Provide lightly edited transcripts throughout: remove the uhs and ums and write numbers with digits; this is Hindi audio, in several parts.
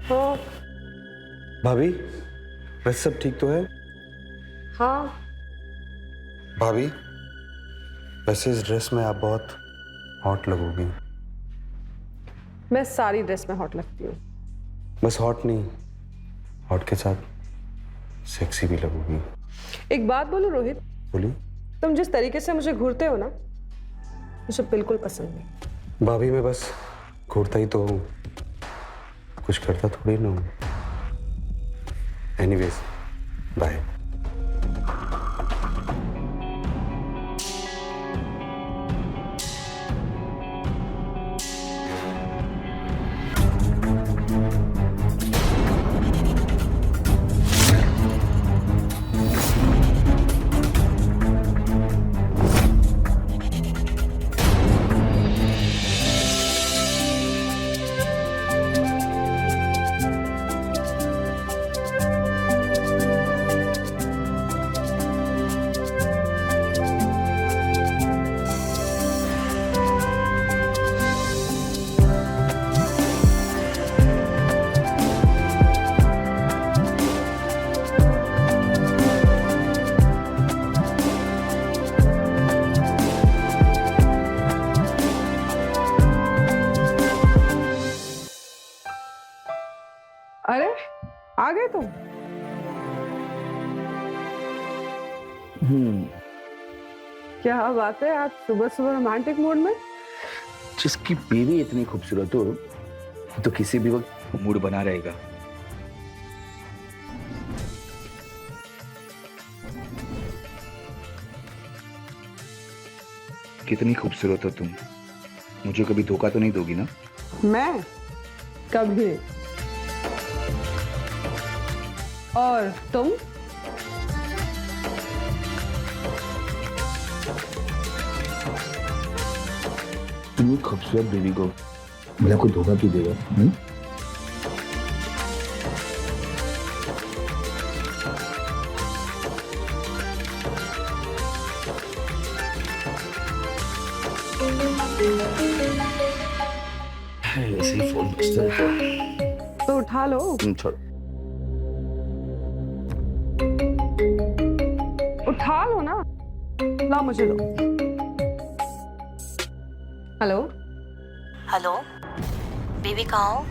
हाँ। भाभी, वैसे सब ठीक तो है? हाँ। भाभी, वैसे इस ड्रेस में आप बहुत हॉट लगोगी। मैं सारी ड्रेस में हॉट लगती हूँ। बस हॉट नहीं, हॉट के साथ सेक्सी भी लगोगी। एक बात बोलूं रोहित, बोलिए। तुम जिस तरीके से मुझे घूरते हो ना, मुझे बिल्कुल पसंद नहीं। भाभी, मैं बस घूरता ही तो हूँ, कुछ करता थोड़ी ना हूँ। Anyways, bye. अरे आ गए तुम? क्या बात है, आज सुबह सुबह रोमांटिक मूड में? जिसकी बीवी इतनी खूबसूरत हो तो किसी भी वक्त मूड बना रहेगा। कितनी खूबसूरत हो तुम, मुझे कभी धोखा तो नहीं दोगी ना? मैं कभी नहीं। और तुम? इतनी खूबसूरत बीवी को मेरा कोई धोखा क्यों देगा? ऐसे ही फोन बजता है। तो उठा लो। छोड़। उठा लो ना, ला मुझे दो। हेलो। हेलो, बेबी कहाँ हो?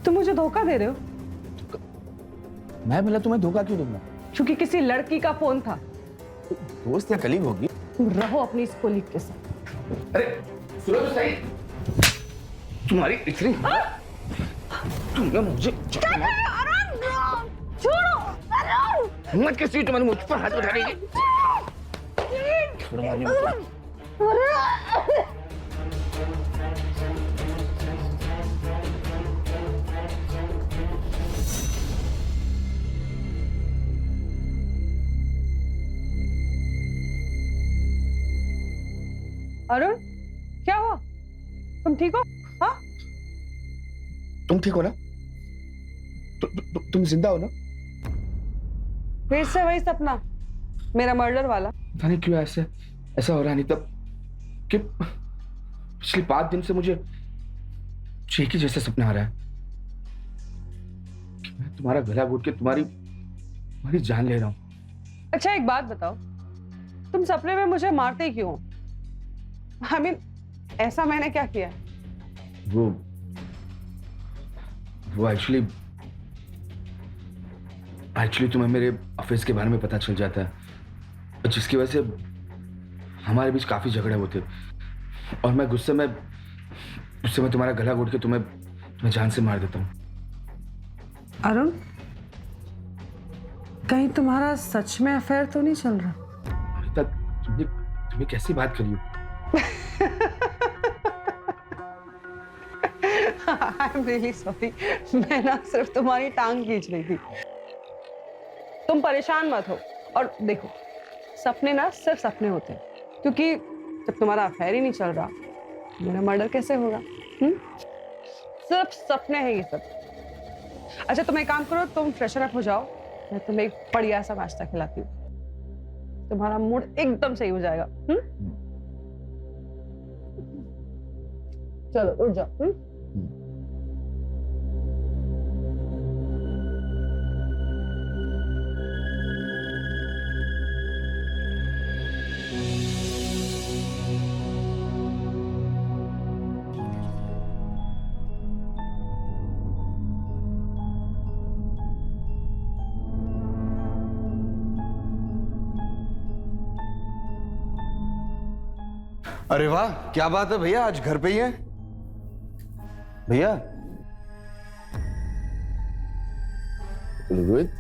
तुम मुझे धोखा दे रहे हो? मैं मिला तुम्हें धोखा क्यों दूंगा? क्योंकि किसी लड़की का फोन था। दोस्त या कलीग होगी। तुम रहो अपनी इस कोलीग के साथ। अरे सुनो तो सही, तुम्हारी इतनी तुमने मुझे हिम्मत कैसी तुम्हारी मुझ पर हाथ उठा रही है? अरुण, क्या हुआ? तुम ठीक हो? हाँ? तुम ठीक हो ना? तुम जिंदा हो ना? फिर से वही सपना, मेरा मर्डर वाला। पता नहीं क्यों ऐसा ऐसा हो रहा है। नहीं तब कि पिछले 5 दिन से मुझे एक ही जैसा सपना आ रहा है कि मैं तुम्हारा गला घोट के तुम्हारी जान ले रहा हूं। अच्छा एक बात बताओ, तुम सपने में मुझे मारते क्यों? I mean, ऐसा मैंने क्या किया? वो एक्चुअली तुम्हें मेरे ऑफिस के बारे में पता चल जाता है, जिसकी वजह से हमारे बीच काफी झगड़े होते, और मैं गुस्से में तुम्हारा गला घोट के तुम्हें जान से मार देता हूँ। अरुण, कहीं तुम्हारा सच में अफेयर तो नहीं चल रहा? अनिता, तुमने कैसी बात करी हो? I'm really sorry, मैं ना सिर्फ तुम्हारी टांग खींच रही थी। तुम परेशान मत हो, और देखो सपने ना सिर्फ सपने होते हैं, क्योंकि जब तुम्हारा अफेयर ही नहीं चल रहा, मेरा मर्डर कैसे होगा? सिर्फ सपने हैं ये सब। अच्छा तुम एक काम करो, तुम फ्रेशन अप हो जाओ, मैं तुम्हें एक बढ़िया सा नाश्ता खिलाती हूँ, तुम्हारा मूड एकदम सही हो जाएगा। चलो उठ जाओ। अरे वाह, क्या बात है भैया, आज घर पे ही है भैया। रोहित,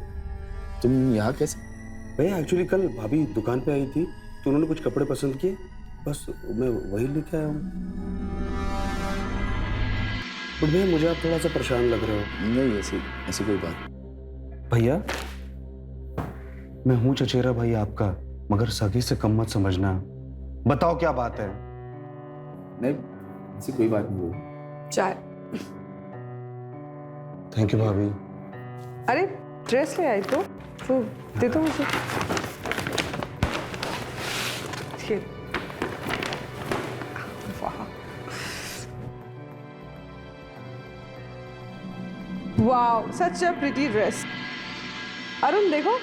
तुम यहाँ कैसे? भैया एक्चुअली कल भाभी दुकान पे आई थी तो उन्होंने कुछ कपड़े पसंद किए, बस मैं वही लेके आया हूँ। तो भैया मुझे आप थोड़ा सा परेशान लग रहे हो। नहीं, ऐसी ऐसी कोई बात। भैया मैं हूँ चचेरा भाई आपका, मगर सगी से कम मत समझना। बताओ क्या बात है। नहीं, ऐसी कोई बात नहीं है। चाय। थैंक यू भाभी। अरे ड्रेस ले आई तो दे दो मुझे। ये वाह, wow, such a pretty dress. Arun देखो,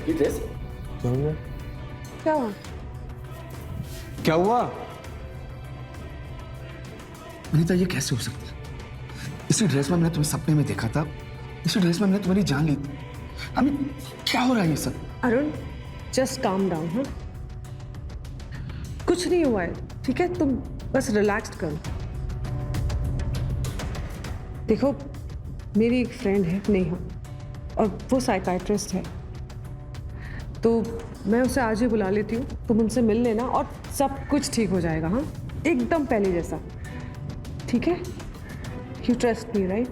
ये ड्रेस क्या हुआ? क्या हुआ? क्या हुआ? अनीता, ये कैसे हो सकता है? इसी ड्रेस में मैंने तुम्हें सपने में देखा था, इसी ड्रेस में मैंने तुम्हारी जान ली थी। अमित, क्या हो रहा है ये सब? Arun just calm down. हाँ, कुछ नहीं हुआ है, ठीक है? तुम बस रिलैक्स करो। देखो, मेरी एक फ्रेंड है नेहा, और वो साइकाइट्रिस्ट है, तो मैं उसे आज ही बुला लेती हूँ। तुम उनसे मिल लेना और सब कुछ ठीक हो जाएगा। हाँ, एकदम पहले जैसा, ठीक है? You trust me, right?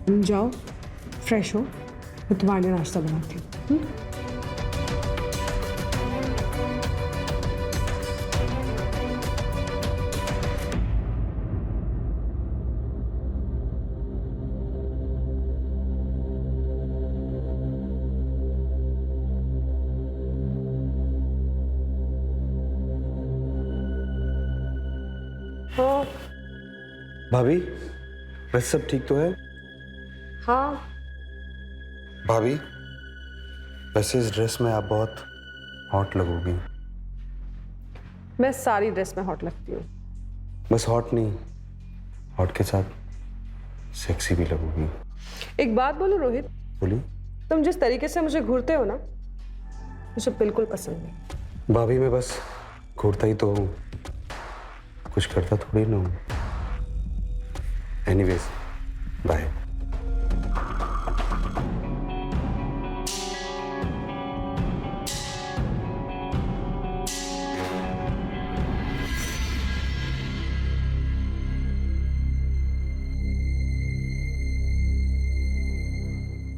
जाओ, फ्रेश हो, मैं तुम्हारे लिए नाश्ता बनाती हूँ। हाँ भाभी वैसे सब ठीक तो है? हाँ, भाभी वैसे इस ड्रेस में आप बहुत हॉट लगोगी। मैं सारी ड्रेस में हॉट लगती हूँ। बस हॉट नहीं, हॉट के साथ सेक्सी भी लगोगी। एक बात बोलूं रोहित, बोलिए। तुम जिस तरीके से मुझे घूरते हो ना, मुझे बिल्कुल पसंद नहीं। भाभी मैं बस घूरता ही तो हूँ, कुछ करता थोड़ी ना हूँ। Anyways, bye.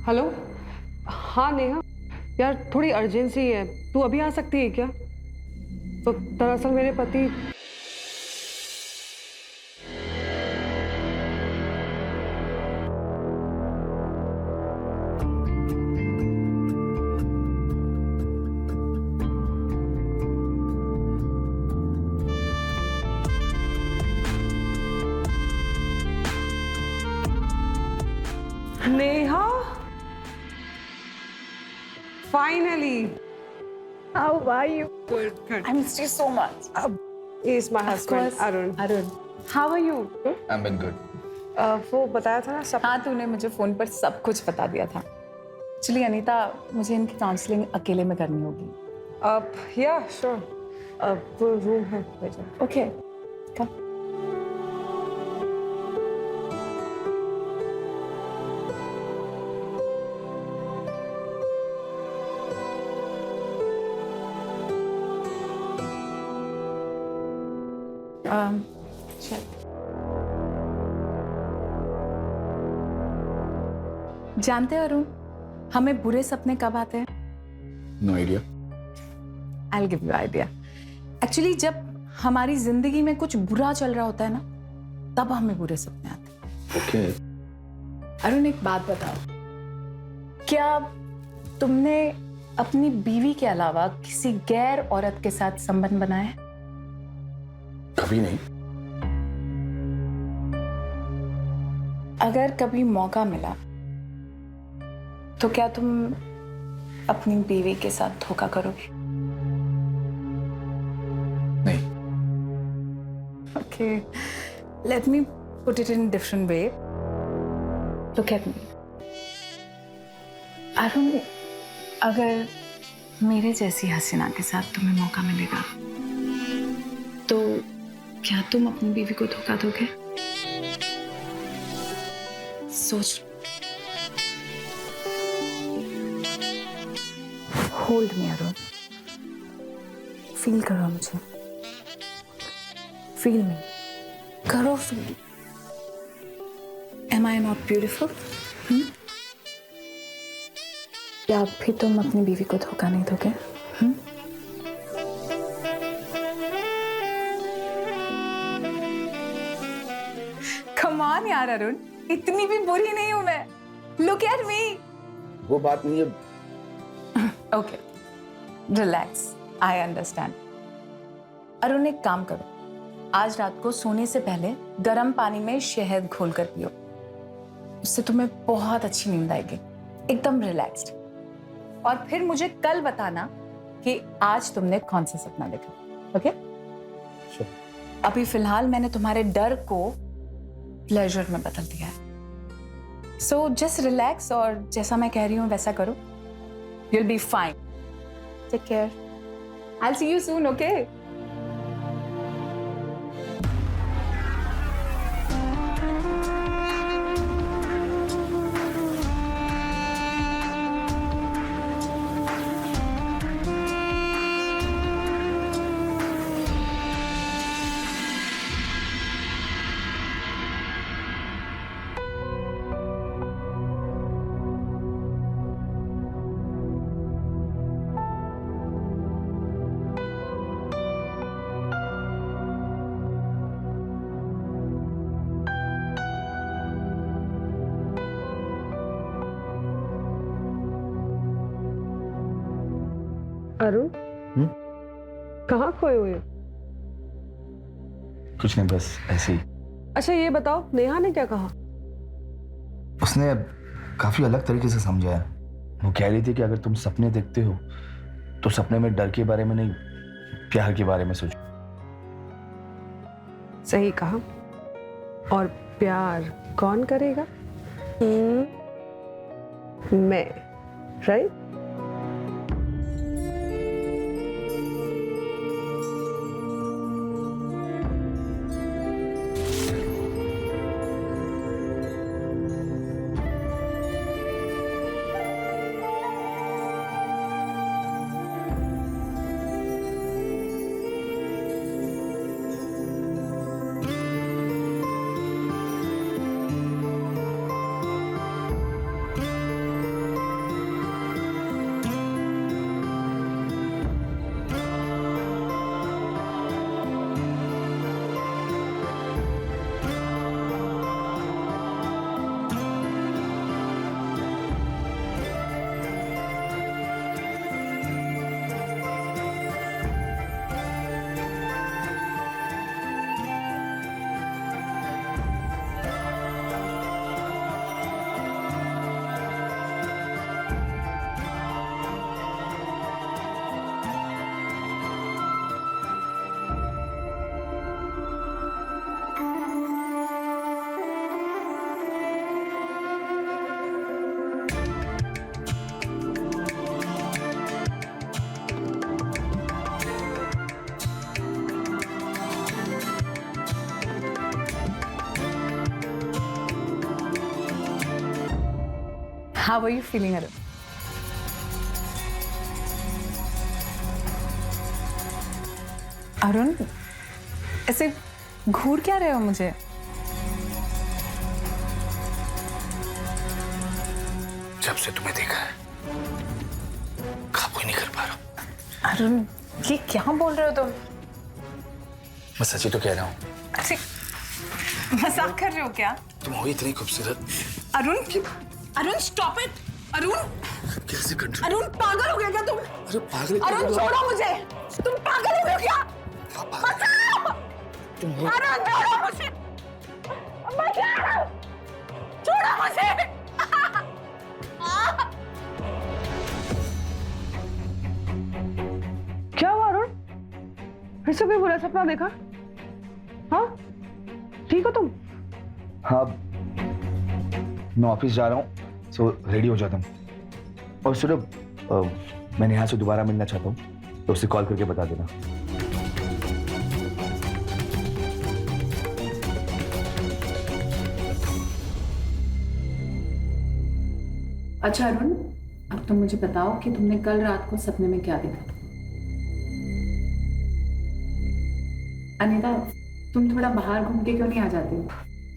हेलो, हाँ नेहा, यार थोड़ी अर्जेंसी है, तू अभी आ सकती है क्या? तो दरअसल मेरे पति Neha, finally. How are you? Good, good. I missed you so much. He's my husband, course. Arun. Arun, how are you? I'm been good. वो बताया था ना सब। हाँ, तूने मुझे फोन पर सब कुछ बता दिया था। एक्चुअली अनीता, मुझे इनकी काउंसलिंग अकेले में करनी होगी। या श्योर, वो रूम है। ओके, कम। जानते हो अरुण, हमें बुरे सपने कब आते हैं? No idea. I'll give you idea. Actually जब हमारी जिंदगी में कुछ बुरा चल रहा होता है ना, तब हमें बुरे सपने आते हैं। Okay. अरुण, एक बात बताओ, क्या तुमने अपनी बीवी के अलावा किसी गैर औरत के साथ संबंध बनाया है? कभी नहीं। अगर कभी मौका मिला तो क्या तुम अपनी बीवी के साथ धोखा करोगे? नहीं। Okay, let me put it in a different way. Look at me. Arun, अगर मेरे जैसी हसीना के साथ तुम्हें मौका मिलेगा तो क्या तुम अपनी बीवी को धोखा दोगे? सोच। होल्ड मी अरुण, फील करो मुझे, फील मी, करो feel. Am I not beautiful? क्या फिर तुम अपनी बीवी को धोखा नहीं दोगे? Come on यार अरुण, इतनी भी बुरी नहीं हूं मैं। Look at me. वो बात नहीं है। Okay, relax. I understand. Arun, एक काम करो, आज रात को सोने से पहले गर्म पानी में शहद घोलकर पियो। उससे तुम्हें बहुत अच्छी नींद आएगी, एकदम रिलैक्स्ड। और फिर मुझे कल बताना कि आज तुमने कौन सा सपना देखा। ओके? अभी फिलहाल मैंने तुम्हारे डर को प्लेजर में बदल दिया है। सो जस्ट रिलैक्स और जैसा मैं कह रही हूँ वैसा करो। You'll be fine. Take care. I'll see you soon, okay? Arun, कहाँ खोए हुए हो? कुछ नहीं, बस ऐसे ही। अच्छा ये बताओ, नेहा ने क्या कहा? उसने काफी अलग तरीके से समझाया। वो कह रही थी कि अगर तुम सपने देखते हो तो सपने में डर के बारे में नहीं, प्यार के बारे में सोचो। सही कहा। और प्यार कौन करेगा? मैं, right? How are you feeling, Arun? Arun, ऐसे घूर क्या रहे हो मुझे? जब से तुम्हें देखा है काबू ही नहीं कर पा रहा। अरुण, ये क्या बोल रहे हो तुम? मैं सच्ची तो कह रहा हूँ। अरे मजाक कर रहे हो क्या? तुम हो इतनी खूबसूरत। Arun, Arun stop it. अरुण, कैसे कंट्रोल? अरुण पागल हो गया क्या तुम? अरे पागल अरुण छोड़ो मुझे, तुम पागल हो गए क्या? बचाओ! अरुण छोड़ो मुझे, बचाओ! छोड़ो मुझे! क्या हुआ अरुण? फिर से कोई बुरा सपना देखा? हाँ, ठीक हो तुम? हाँ, मैं ऑफिस जा रहा हूँ, सो रेडी हो जाता हूँ। और सिर्फ मैं नेहा से दोबारा मिलना चाहता हूँ, तो उसे कॉल करके बता देना। अच्छा अरुण, अब तुम मुझे बताओ कि तुमने कल रात को सपने में क्या देखा? अनीता, तुम थोड़ा बाहर घूम के क्यों नहीं आ जाते हो?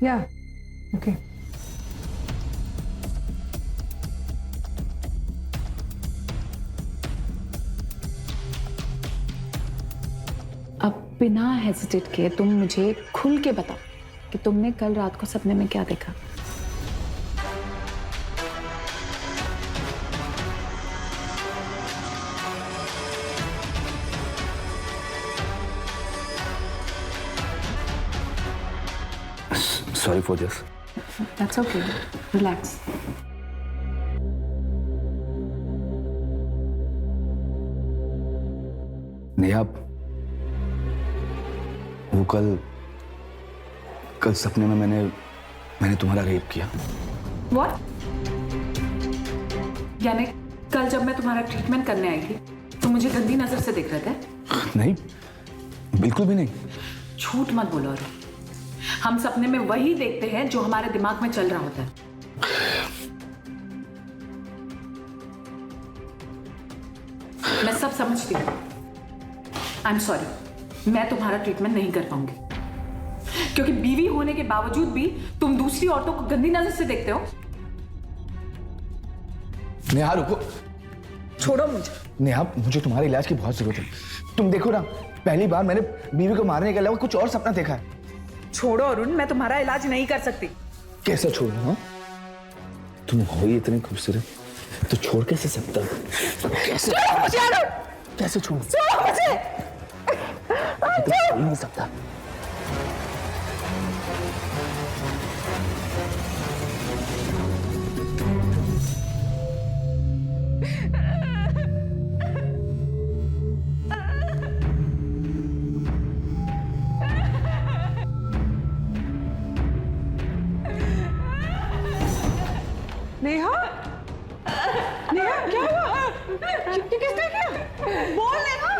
या ओके। अब बिना हेजिटेट किए तुम मुझे खुल के बताओ कि तुमने कल रात को सपने में क्या देखा? Sorry for this. That's okay. Relax. Neha, वो कल सपने में मैंने तुम्हारा रेप किया। What? यानी कल जब मैं तुम्हारा ट्रीटमेंट करने आई थी तो मुझे गंदी नजर से देख रहे थे? नहीं, बिल्कुल भी नहीं। झूठ मत बोलो अरुण। हम सपने में वही देखते हैं जो हमारे दिमाग में चल रहा होता है। मैं सब समझती हूँ। आई एम सॉरी, मैं तुम्हारा ट्रीटमेंट नहीं कर पाऊंगी क्योंकि बीवी होने के बावजूद भी तुम दूसरी औरतों को गंदी नजर से देखते हो। नेहा रुको। छोड़ो मुझे। नेहा, मुझे तुम्हारे इलाज की बहुत जरूरत है। तुम देखो ना, पहली बार मैंने बीवी को मारने के अलावा कुछ और सपना देखा है। छोड़ो अरुण, मैं तुम्हारा इलाज नहीं कर सकती। कैसे छोड़ू? हाँ, तुम हो ही इतनी खूबसूरत, तो छोड़ कैसे सकता? कैसे? कैसे छोड़ू? मैं तो छोड़ ही नहीं सकता। नेहा, नेहा क्या हुआ? किसने किया? बोल नेहा।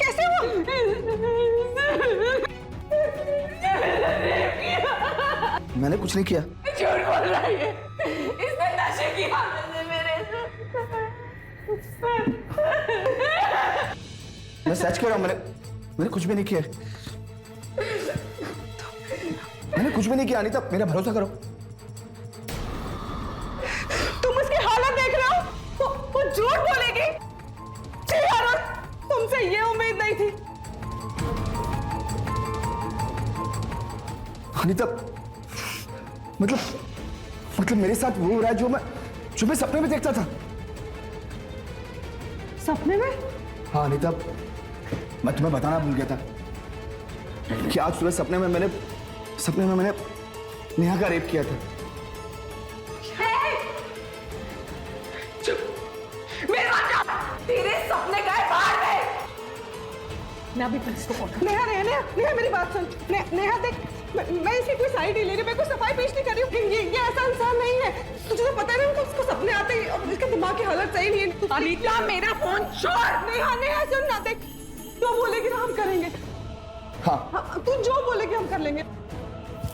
कैसे हुआ? मैंने कुछ नहीं किया। झूठ बोल रहा है ये। इसने नशे की हालत में मेरे मैं सच कह रहा हूँ, मैंने कुछ भी नहीं किया। मैंने कुछ भी नहीं किया अनीता, मेरा भरोसा करो। तुम उसकी हालत देख रहे हो? वो झूठ बोलेगी? छी अरुण, तुमसे ये उम्मीद नहीं थी। अनीता, मतलब मेरे साथ वो हो रहा है जो मैं सपने में देखता था। सपने में? हाँ अनीता, मैं तुम्हें बताना भूल गया था कि आज सुबह सपने में मैंने नेहा का रेप किया था। तेरे सपने गए बाहर में। मैं अभी पुलिस को फोन कर। नेहा नेहा नेहा नेहा मेरी बात सुन। नेहा देख, मैं इसकी कोई साइड नहीं ले रही, मैं कोई सफाई पेश नहीं कर रही हूँ। ये ऐसा इंसान नहीं है। तुझे तो पता है ना, उसको सपने आते ही और इसके दिमाग की हालत सही नहीं है। अनीता मेरा फोन छोड़। नेहा नेहा सुन ना, देख जो बोलेगी ना हम करेंगे। हाँ, तू जो बोलेगी हम कर लेंगे।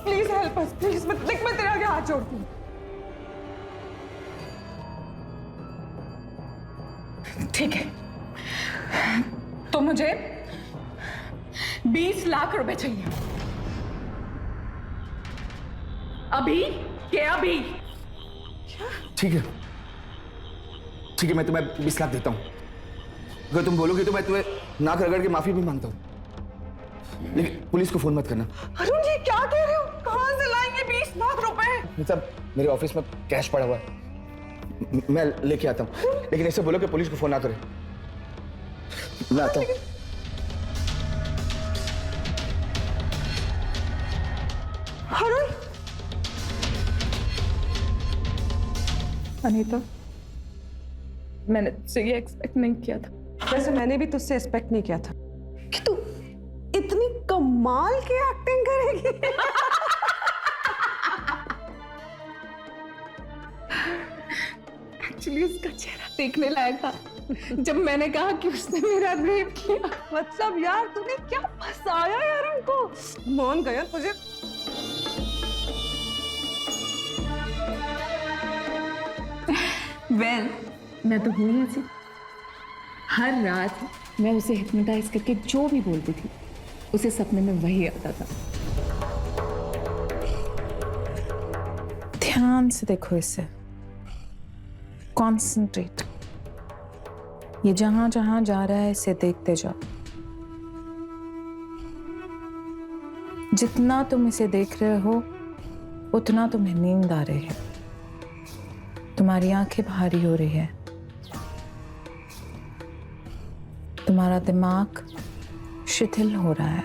Please help us, please. देख मैं तेरे आगे हाथ जोड़ती हूँ। ठीक है, तो मुझे 20 लाख रुपए चाहिए अभी के अभी। ठीक है, मैं तुम्हें 20 लाख देता हूँ। अगर तुम बोलोगे तो मैं तुम्हें नाक रगड़ के माफी भी मांगता हूँ, लेकिन पुलिस को फोन मत करना। अरुण जी क्या कह रहे हो? कहाँ से लाएंगे मतलब मेरे ऑफिस में कैश पड़ा हुआ है, मैं लेके आता हूँ, लेकिन ऐसे बोलो कि पुलिस को फोन ना करे। मैं आता हूँ। अरुण, अनीता, मैंने तुझसे ये एक्सपेक्ट नहीं किया था। वैसे मैंने भी तुझसे एक्सपेक्ट नहीं किया था कि तू इतनी कमाल की एक्टिंग करेगी। एक्चुअली उसका चेहरा देखने लायक था जब मैंने कहा कि उसने मेरा रेप किया। मतलब यार तूने क्या फंसाया यार हमको, मान गया तुझे। वेल, मैं तो हूँ ही ऐसी। हर रात मैं उसे हिप्नोटाइज करके जो भी बोलती थी उसे सपने में वही आता था। ध्यान से देखो इसे, कॉन्सेंट्रेट। ये जहां जहां जा रहा है इसे देखते जाओ। जितना तुम इसे देख रहे हो उतना तुम्हें नींद आ रही है, तुम्हारी आंखें भारी हो रही है, तुम्हारा दिमाग शिथिल हो रहा है,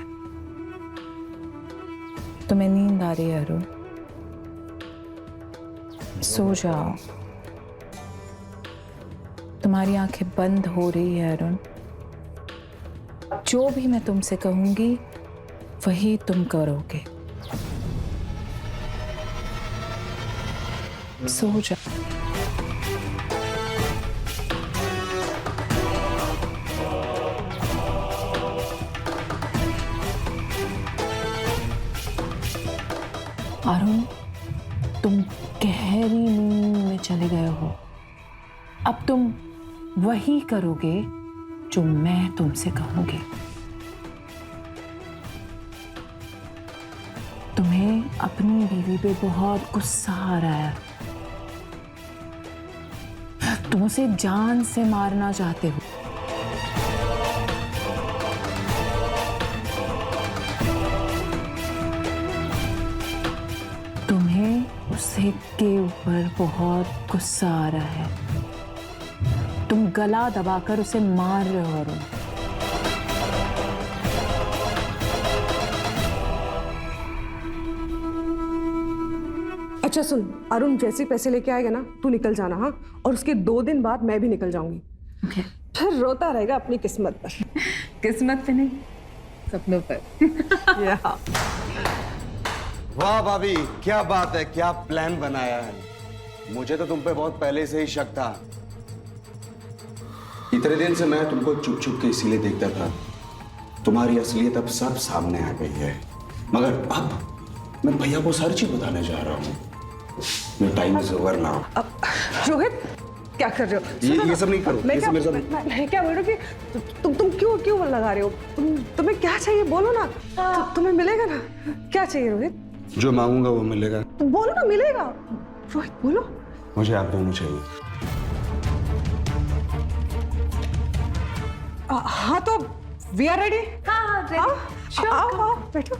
तुम्हें नींद आ रही है अरुण। सो जाओ, तुम्हारी आंखें बंद हो रही है अरुण। जो भी मैं तुमसे कहूंगी वही तुम करोगे। सो जाओ। अरुण, तुम गहरी नींद में चले गए हो। अब तुम वही करोगे जो मैं तुमसे कहूंगी। तुम्हें अपनी बीवी पे बहुत गुस्सा आ रहा है, तुम उसे जान से मारना चाहते हो। तुम्हें उसे के ऊपर बहुत गुस्सा आ रहा है, तुम गला दबाकर उसे मार रहे हो अरुण। अच्छा सुन, अरुण जैसे ही पैसे लेके आएगा ना तू निकल जाना, हाँ? और उसके 2 दिन बाद मैं भी निकल जाऊंगी। Okay. फिर रोता रहेगा अपनी किस्मत पर। किस्मत पे नहीं, सपनों पर। या वाह भाभी, क्या बात है, क्या प्लान बनाया है। मुझे तो तुम पे बहुत पहले से ही शक था। इतने दिन से मैं तुमको चुप चुप के इसीलिए देखता था। तुम्हारी असलियत अब सब सामने आ गई है। मगर अब मैं भैया को सारी चीज बताने जा रहा हूँ। Your time is over now. अब रोहित क्या कर रहे हो? ये सब नहीं करो। मैं ये क्या सब मेरे साथ मैं क्या बोल रही हूँ कि तुम क्यों लगा रहे हो? तुम्हें क्या चाहिए बोलो ना, तुम्हें मिलेगा ना। क्या चाहिए रोहित? जो मांगूंगा वो मिलेगा। तुम बोलो ना, मिलेगा। रोहित बोलो। मुझे आप दोनों चाहिए। हाँ तो वी आर रेडी। हाँ, ready. आओ बैठो।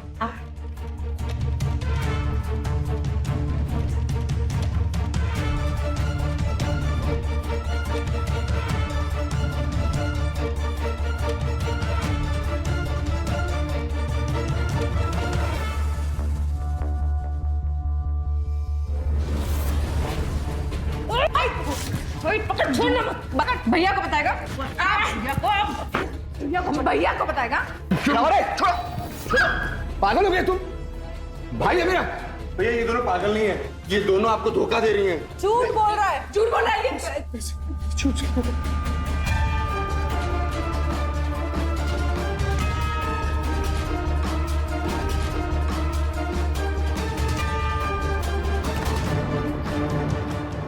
छोड़ना मत, भैया को बताएगा। भैया को बताएगा। पागल हो गए तुम? भाई है मेरा। भैया ये दोनों पागल नहीं है, ये दोनों आपको धोखा दे रही हैं। झूठ बोल रहा है, झूठ बोल रहा है ये।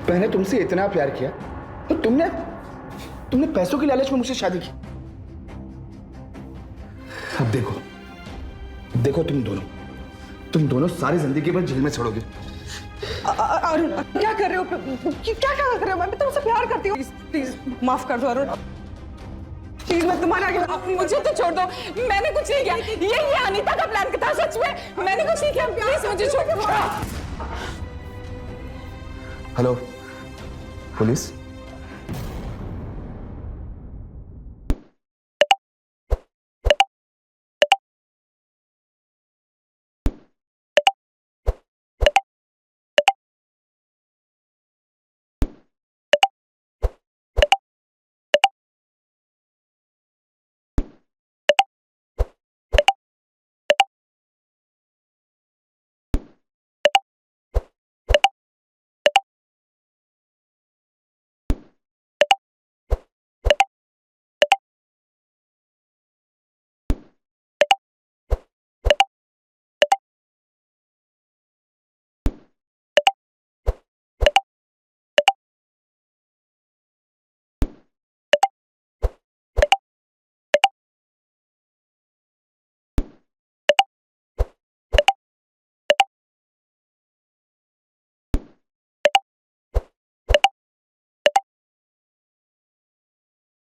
मैंने तुमसे इतना प्यार किया तो तुमने पैसों की लालच में मुझसे शादी की। अब देखो तुम दोनों सारी जिंदगी भर जेल में सड़ोगे। अरुण क्या कर रहे हो? क्या कर रहे हो? मैं तुमसे प्यार करती हूँ। प्लीज माफ कर दो अरुण, प्लीज। मैं तुम्हारे आगे, मुझे तो छोड़ दो, मैंने कुछ नहीं किया। ये अनीता का प्लान था, सच में मैंने कुछ नहीं किया। प्लीज मुझे छोड़ दो। Hello police?